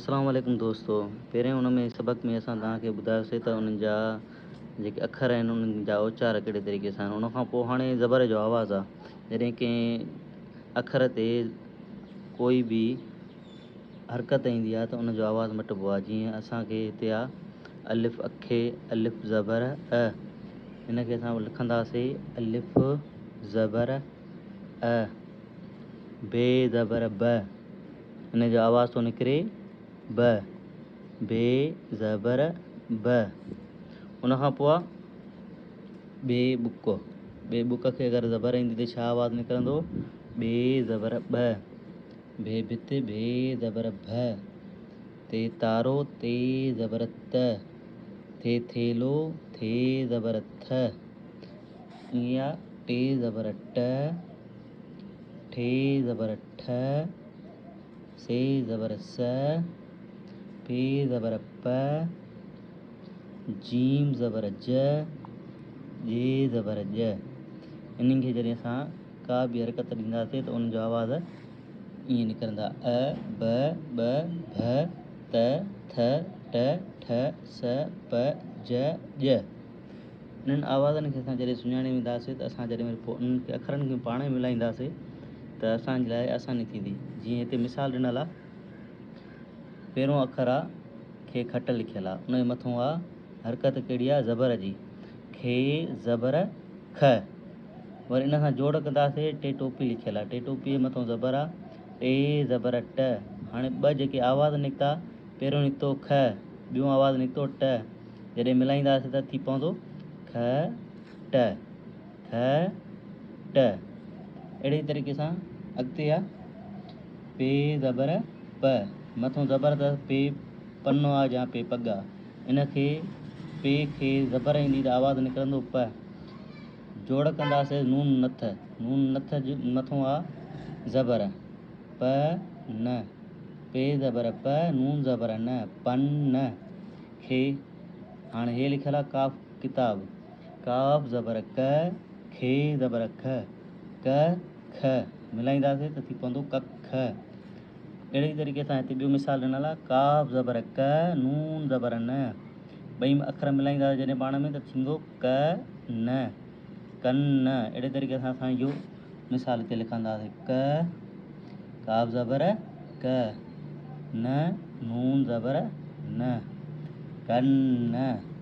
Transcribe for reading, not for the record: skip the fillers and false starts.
अस्सलाम वालेकुम दोस्तों। पहिरियों हुन में सबक़ में असां तव्हांखे ॿुधायोसीं त उन्हनि जा जेके अख़र आहिनि उन्हनि जा उचार कहिड़े तरीक़े सां आहिनि। उन खां पोइ हाणे ज़बर जो आवाज़ु आहे। जॾहिं कंहिं अख़र ते कोई बि हरकत ईंदी आहे त उनजो आवाज़ु मटिबो आहे। जीअं असांखे हिते आहे अलिफ़ अखे अलिफ़ ज़बर अ, हिनखे असां लिखंदासीं अलिफ़ ज़बर अ, बे ज़बर ब, हिन जो आवाज़ थो निकिरे ब, बे ज़बर ब। उन खां पोइ आहे बे बुक, बे बुक खे अगरि ज़बर ईंदी त छा आवाज़ु निकिरंदो, बे ज़बर ब, बे भित बे ज़बर भ, ते तारो ते ज़बर त, थे थेलो थे ज़बर थ, ईअं टे ज़बर ट, ठे ज़बर ठ, से ज़बर स, पे ज़बर प, जीम ज़बर ज, जे ज़बर ज। इन्हनि खे जॾहिं असां का बि हरकत ॾींदासीं त उनजो आवाज़ु ईअं निकिरंदा अ ब ब भ त थ ट ठ स प ज ॼ। इन्हनि आवाज़नि खे असां जॾहिं सुञाणे वेंदासीं त असां जॾहिं पोइ उन्हनि खे अख़रनि खे पाण में मिलाईंदासीं त असांजे लाइ आसानी थींदी। जीअं हिते मिसाल ॾिनल आहे, पहिरियों अख़र आहे खे खट लिखियलु आहे, उनजे मथां आहे हरकत कहिड़ी आहे ज़बर जी, खे ज़बर ख। वरी इन सां जोड़ कंदासीं टे टोपी लिखियलु आहे, टे टोपीअ जे मथां ज़बर आहे, टे ज़बर ट। हाणे ॿ जेके आवाज़ निकिता, पहिरियों निकितो ख, ॿियो आवाज़ु निकितो ट, जॾहिं मिलाईंदासीं त थी पवंदो ख ट, ख ट। अहिड़े तरीक़े सां अॻिते आहे पे ज़बर प, मथां ज़बर त पे पनो आहे या पे पग आहे, इनखे पे खे ज़बर ईंदी त आवाज़ु निकिरंदो प। जोड़ कंदासीं नून नथ, नून नथ जे मथां आहे ज़बर प न, पे ज़बर प, नून ज़बर न, पन न, खे। हाणे हे लिखियलु आहे काफ़ किताब, काफ़ ज़बर क, खे ज़बर ख, क ख, मिलाईंदासीं त थी पवंदो कख। अहिड़े तरीक़े सां हिते ॿियो मिसाल ॾिनल आहे काफ़ ज़बर क, नून ज़बर न, ॿई अख़र मिलाईंदासीं जॾहिं पाण में त थींदो क न, कन न। अहिड़े तरीक़े सां असां इहो मिसाल हिते लिखंदासीं क, काफ़ ज़बर क, न, नून ज़बर न, कन न।